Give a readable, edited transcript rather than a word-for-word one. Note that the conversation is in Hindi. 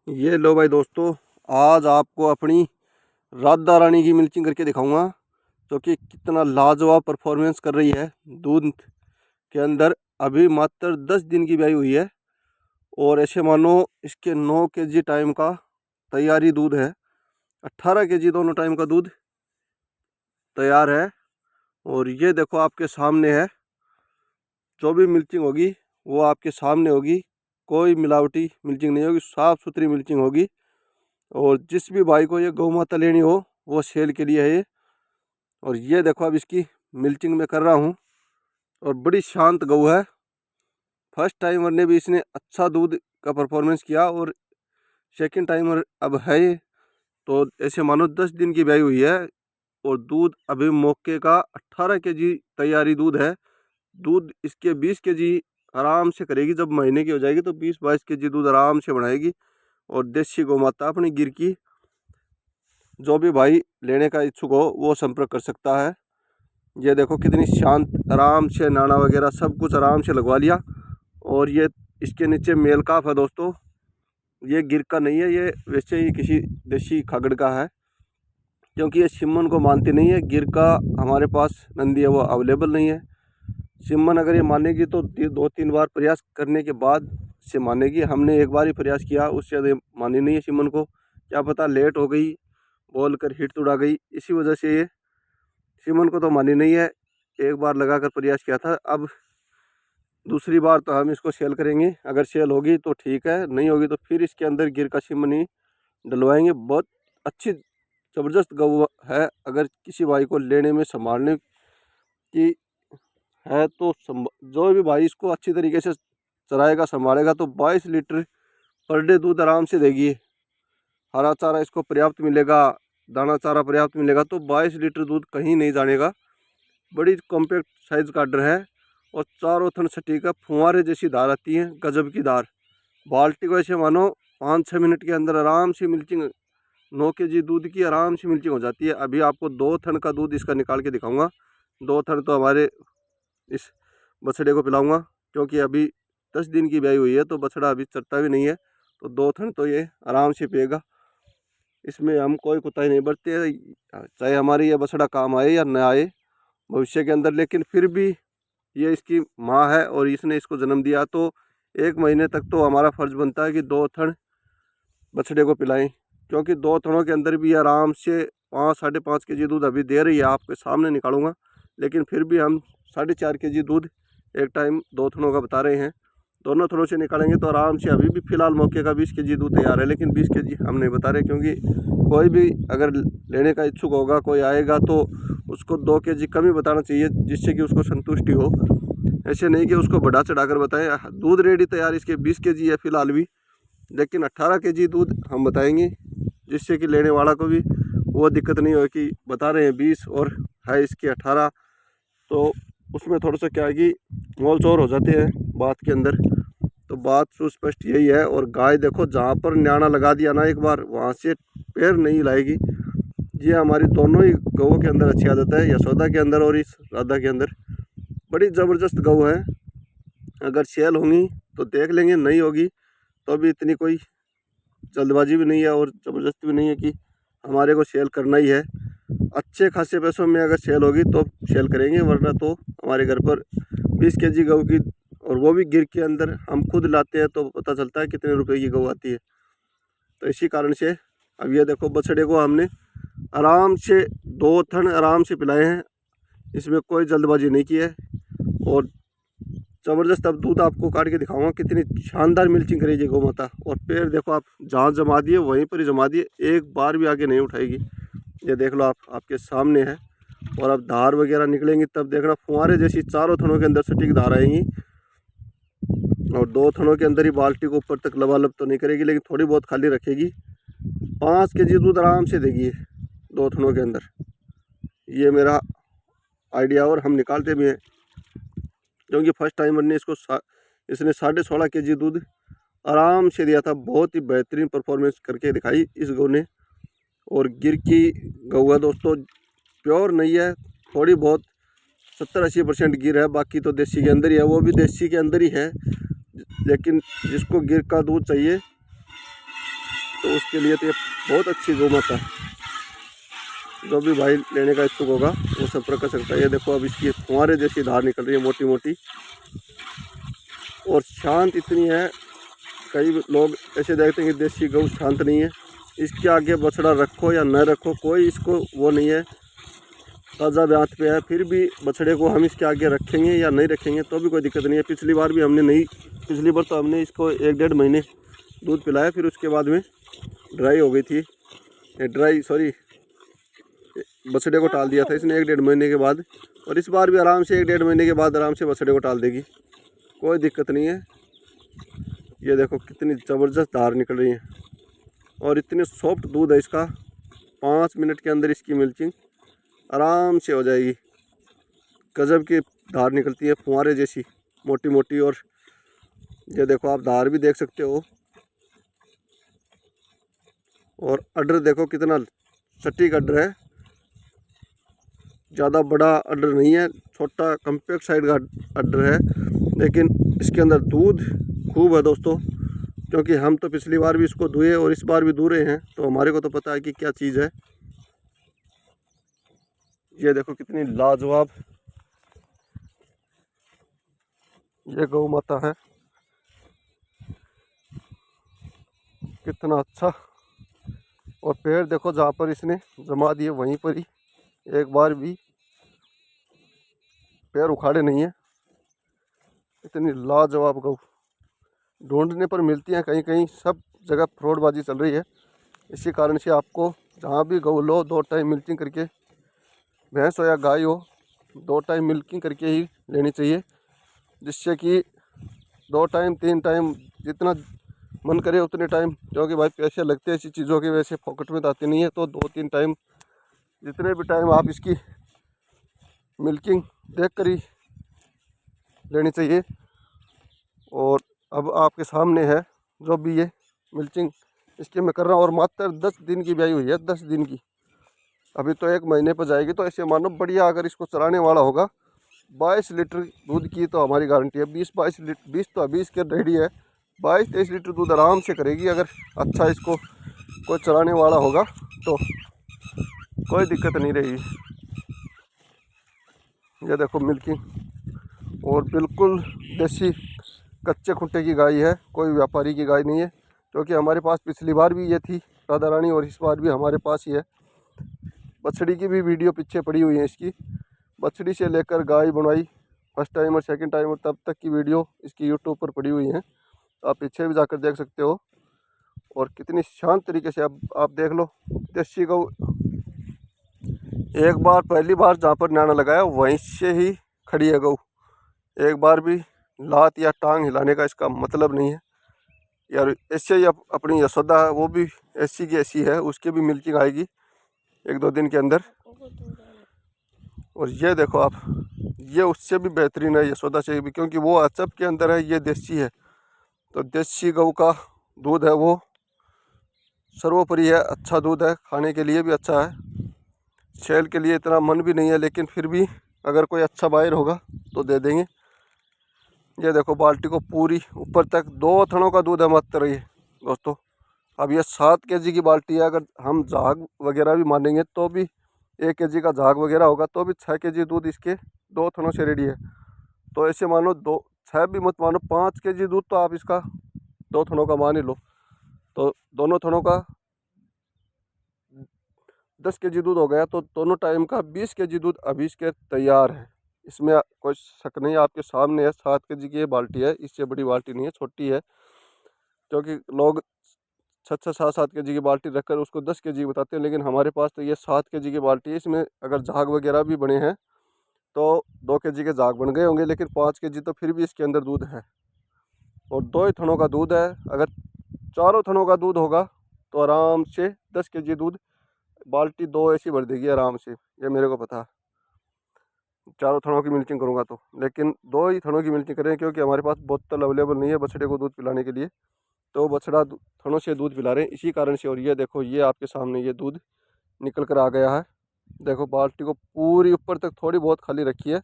ये लो भाई दोस्तों, आज आपको अपनी राधा रानी की मिल्चिंग करके दिखाऊंगा जो कि कितना लाजवाब परफॉर्मेंस कर रही है दूध के अंदर। अभी मात्र 10 दिन की ब्याई हुई है और ऐसे मानो इसके 9 केजी टाइम का तैयारी दूध है। 18 केजी दोनों टाइम का दूध तैयार है। और ये देखो आपके सामने है, जो भी मिल्चिंग होगी वो आपके सामने होगी। कोई मिलावटी मिल्चिंग नहीं होगी, साफ़ सुथरी मिल्चिंग होगी। और जिस भी भाई को ये गौ माता लेनी हो वो सेल के लिए है ये। और ये देखो अब इसकी मिल्चिंग में कर रहा हूँ और बड़ी शांत गऊ है। फर्स्ट टाइमर ने भी इसने अच्छा दूध का परफॉर्मेंस किया और सेकंड टाइमर अब है ये। तो ऐसे मानो 10 दिन की ब्याई हुई है और दूध अभी मौके का 18 केजी तैयारी दूध है। दूध इसके 20 केजी आराम से करेगी। जब महीने की हो जाएगी तो 20-22 केजी दूध आराम से बढ़ाएगी। और देसी गौ माता अपनी गिर की, जो भी भाई लेने का इच्छुक हो वो संपर्क कर सकता है। ये देखो कितनी शांत, आराम से नाड़ा वगैरह सब कुछ आराम से लगवा लिया। और ये इसके नीचे मेल काफ है दोस्तों, ये गिर का नहीं है, ये वैसे ही किसी देसी खागड़ का है, क्योंकि ये सिमन को मानती नहीं है। गिर का हमारे पास नंदी है वो अवेलेबल नहीं है। सिमन अगर ये मानेगी तो 2-3 बार प्रयास करने के बाद से मानेगी। हमने एक बार ही प्रयास किया, उससे ज़्यादा मानी नहीं है सिमन को। क्या पता लेट हो गई, बोल कर हिट उड़ा गई, इसी वजह से ये सिमन को तो मानी नहीं है। एक बार लगाकर प्रयास किया था, अब दूसरी बार तो हम इसको सेल करेंगे। अगर सेल होगी तो ठीक है, नहीं होगी तो फिर इसके अंदर गिर का सिमन ही डलवाएंगे। बहुत अच्छी ज़बरदस्त गऊ है। अगर किसी भाई को लेने में संभालने की है तो जो भी भाई इसको अच्छी तरीके से चराएगा संभालेगा तो 22 लीटर पर डे दूध आराम से देगी। हरा चारा इसको पर्याप्त मिलेगा, दाना चारा पर्याप्त मिलेगा तो 22 लीटर दूध कहीं नहीं जानेगा। बड़ी कॉम्पैक्ट साइज का आर्डर है और चारों थन सटी का फुहारे जैसी धार आती है, गजब की धार। बाल्टी को ऐसे मानो 5-6 मिनट के अंदर आराम से मिल्चिंग, 9 केजी दूध की आराम से मिल्चिंग हो जाती है। अभी आपको 2 थन का दूध इसका निकाल के दिखाऊंगा। 2 थन तो हमारे इस बछड़े को पिलाऊंगा, क्योंकि अभी 10 दिन की ब्याई हुई है तो बछड़ा अभी चरता भी नहीं है। तो 2 थन तो ये आराम से पिएगा। इसमें हम कोई कुताही नहीं बरतते, चाहे हमारी ये बछड़ा काम आए या न आए भविष्य के अंदर। लेकिन फिर भी ये इसकी माँ है और इसने इसको जन्म दिया, तो 1 महीने तक तो हमारा फ़र्ज़ बनता है कि 2 थन बछड़े को पिलाएं। क्योंकि 2 थनों के अंदर भी आराम से 5-5.5 केजी दूध अभी दे रही है, आपके सामने निकालूंगा। लेकिन फिर भी हम 4.5 केजी दूध एक टाइम 2 थनों का बता रहे हैं। दोनों थनों से निकालेंगे तो आराम से अभी भी फ़िलहाल मौके का 20 केजी दूध तैयार है। लेकिन 20 केजी हम नहीं बता रहे, क्योंकि कोई भी अगर लेने का इच्छुक होगा, कोई आएगा तो उसको 2 केजी कम ही बताना चाहिए, जिससे कि उसको संतुष्टि हो। ऐसे नहीं कि उसको बढ़ा चढ़ा कर बताएं। दूध रेडी तैयार इसके 20 केजी है फ़िलहाल भी, लेकिन 18 केजी दूध हम बताएंगे, जिससे कि लेने वाला को भी वो दिक्कत नहीं हो कि बता रहे हैं 20 और है इसके 18। तो उसमें थोड़ा सा क्या है कि मोल चोर हो जाते हैं बात के अंदर। तो बात सुस्पष्ट यही है। और गाय देखो, जहाँ पर न्याणा लगा दिया ना एक बार, वहाँ से पैर नहीं लाएगी। ये हमारी दोनों ही गऊ के अंदर अच्छी आदत है, यशोदा के अंदर और इस राधा के अंदर। बड़ी ज़बरदस्त गऊ है। अगर सेल होंगी तो देख लेंगे, नहीं होगी तो भी इतनी कोई जल्दबाजी भी नहीं है और ज़बरदस्ती भी नहीं है कि हमारे को सेल करना ही है। अच्छे खासे पैसों में अगर सेल होगी तो सेल करेंगे, वरना तो हमारे घर पर 20 केजी गऊ की, और वो भी गिर के अंदर हम खुद लाते हैं तो पता चलता है कितने रुपए की गऊ आती है। तो इसी कारण से अब ये देखो, बछड़े को हमने आराम से 2 थन आराम से पिलाए हैं, इसमें कोई जल्दबाजी नहीं की है। और ज़बरदस्त अब दूध आपको काट के दिखाऊंगा, कितनी शानदार मिल्चिंग करेगी गौ माता। और पैर देखो आप, जहाँ जमा दिए वहीं पर ही जमा दिए, एक बार भी आगे नहीं उठाएगी। ये देख लो आप, आपके सामने है। और अब धार वगैरह निकलेंगी तब देखना, फुहारे जैसी चारों थनों के अंदर सटीक धार आएंगी। और 2 थनों के अंदर ही बाल्टी को ऊपर तक लबालब तो नहीं करेगी, लेकिन थोड़ी बहुत खाली रखेगी। 5 केजी दूध आराम से देगी 2 थनों के अंदर। ये मेरा आइडिया और हम निकालते भी हैं, क्योंकि फर्स्ट टाइमर ने इसने 16.5 केजी दूध आराम से दिया था। बहुत ही बेहतरीन परफॉर्मेंस करके दिखाई इस गऊ ने। और गिर की गऊ है दोस्तों, प्योर नहीं है, थोड़ी बहुत 70-80% गिर है, बाकी तो देसी के अंदर ही है। वो भी देसी के अंदर ही है, लेकिन जिसको गिर का दूध चाहिए तो उसके लिए तो ये बहुत अच्छी गौ माता है। जो भी भाई लेने का इच्छुक होगा वो संपर्क कर सकता है। ये देखो अब इसकी फुहारे जैसी धार निकल रही है, मोटी मोटी, और शांत इतनी है। कई लोग ऐसे देखते हैं कि देसी गौ शांत नहीं है, इसके आगे बछड़ा रखो या न रखो कोई इसको वो नहीं है, ताज़ा ब्यात पे है, फिर भी बछड़े को हम इसके आगे रखेंगे या नहीं रखेंगे तो भी कोई दिक्कत नहीं है। पिछली बार तो हमने इसको 1-1.5 महीने दूध पिलाया, फिर उसके बाद में ड्राई हो गई थी, बछड़े को टाल दिया था इसने 1-1.5 महीने के बाद, और इस बार भी आराम से 1-1.5 महीने के बाद आराम से बछड़े को टाल देगी, कोई दिक्कत नहीं है। ये देखो कितनी ज़बरदस्त धार निकल रही है और इतने सॉफ्ट दूध है इसका। 5 मिनट के अंदर इसकी मिल्किंग आराम से हो जाएगी। गजब की धार निकलती है, फुहारे जैसी मोटी मोटी। और ये देखो आप धार भी देख सकते हो, और अडर देखो कितना सटीक अडर है, ज़्यादा बड़ा अडर नहीं है, छोटा कम्पैक्ट साइड का अडर है, लेकिन इसके अंदर दूध खूब है दोस्तों। क्योंकि हम तो पिछली बार भी इसको दुए और इस बार भी दू रहे हैं, तो हमारे को तो पता है कि क्या चीज़ है। ये देखो कितनी लाजवाब ये गौ माता है, कितना अच्छा। और पेड़ देखो जहाँ पर इसने जमा दिए वहीं पर ही, एक बार भी पैर उखाड़े नहीं है। इतनी लाजवाब गौ ढूंढने पर मिलती हैं, कहीं कहीं सब जगह फ्रॉडबाजी चल रही है। इसी कारण से आपको जहाँ भी गौ लो 2 टाइम मिल्किंग करके, भैंस हो या गाय हो, 2 टाइम मिल्किंग करके ही लेनी चाहिए, जिससे कि 2 टाइम 3 टाइम जितना मन करे उतने टाइम, क्योंकि भाई पैसे लगते हैं ऐसी चीज़ों के, वैसे पॉकेट में तो आती नहीं है। तो 2-3 टाइम जितने भी टाइम आप इसकी मिल्किंग देख कर ही लेनी चाहिए। और अब आपके सामने है जो भी ये मिल्किंग इसकी मैं कर रहा हूँ, और मात्र 10 दिन की ब्याई हुई है, 10 दिन की, अभी तो 1 महीने पर जाएगी। तो ऐसे मानो बढ़िया अगर इसको चलाने वाला होगा 22 लीटर दूध की तो हमारी गारंटी है। 20-22 लीटर, 20 तो अभी इसके रेडी है, 22-23 लीटर दूध आराम से करेगी अगर अच्छा इसको कोई चलाने वाला होगा तो कोई दिक्कत नहीं रहेगी। ये देखो मिल्किंग, और बिल्कुल देसी कच्चे खुट्टे की गाय है, कोई व्यापारी की गाय नहीं है। क्योंकि हमारे पास पिछली बार भी ये थी राधा रानी, और इस बार भी हमारे पास ही है। बछड़ी की भी वीडियो पीछे पड़ी हुई है इसकी, बछड़ी से लेकर गाय बनवाई फर्स्ट टाइम और सेकंड टाइम और तब तक की वीडियो इसकी यूट्यूब पर पड़ी हुई है, तो आप पीछे भी जाकर देख सकते हो। और कितनी शांत तरीके से अब आप देख लो, देसी गौ एक बार पहली बार जहाँ पर न्याणा लगाया वहीं से ही खड़ी है गौ, एक बार भी लात या टांग हिलाने का इसका मतलब नहीं है यार। ऐसे ही अपनी यशोदा है, वो भी ऐसी की ऐसी है, उसके भी मिल्किंग आएगी 1-2 दिन के अंदर। और ये देखो आप, ये उससे भी बेहतरीन है यशोदा से भी, क्योंकि वो अचप के अंदर है, ये देसी है। तो देसी गौ का दूध है वो सर्वोपरि है, अच्छा दूध है, खाने के लिए भी अच्छा है, सेल के लिए इतना मन भी नहीं है, लेकिन फिर भी अगर कोई अच्छा बायर होगा तो दे देंगे। ये देखो बाल्टी को पूरी ऊपर तक 2 थनों का दूध है मात्र ये दोस्तों। अब ये 7 kg की बाल्टी है, अगर हम झाग वगैरह भी मानेंगे तो भी 1 kg का झाग वगैरह होगा तो भी 6 kg दूध इसके 2 थनों से रेडी है। तो ऐसे मानो 6 भी मत मानो, 5 kg दूध तो आप इसका 2 थनों का मान ही लो, तो दोनों थनों का 10 kg दूध हो गया। तो दोनों टाइम का 20 kg दूध अभी इसके तैयार है, इसमें कोई शक नहीं। आपके सामने है 7 kg की ये बाल्टी है, इससे बड़ी बाल्टी नहीं है, छोटी है। क्योंकि लोग 6-6, 7-7 kg की बाल्टी रखकर उसको 10 kg बताते हैं, लेकिन हमारे पास तो ये 7 kg की बाल्टी है। इसमें अगर झाग वगैरह भी बने हैं तो 2 kg के झाग बन गए होंगे, लेकिन 5 kg तो फिर भी इसके अंदर दूध है। और 2 ही थनों का दूध है, अगर चारों थनों का दूध होगा तो आराम से 10 kg दूध बाल्टी 2 ऐसी भर देगी आराम से, ये मेरे को पता है। चारों थनों की मिल्किंग करूँगा तो, लेकिन 2 ही थनों की मिल्किंग करें, क्योंकि हमारे पास बोतल अवेलेबल नहीं है बछड़े को दूध पिलाने के लिए, तो बछड़ा थनों से दूध पिला रहे हैं इसी कारण से। और ये देखो ये आपके सामने ये दूध निकल कर आ गया है। देखो बाल्टी को पूरी ऊपर तक थोड़ी बहुत खाली रखी है,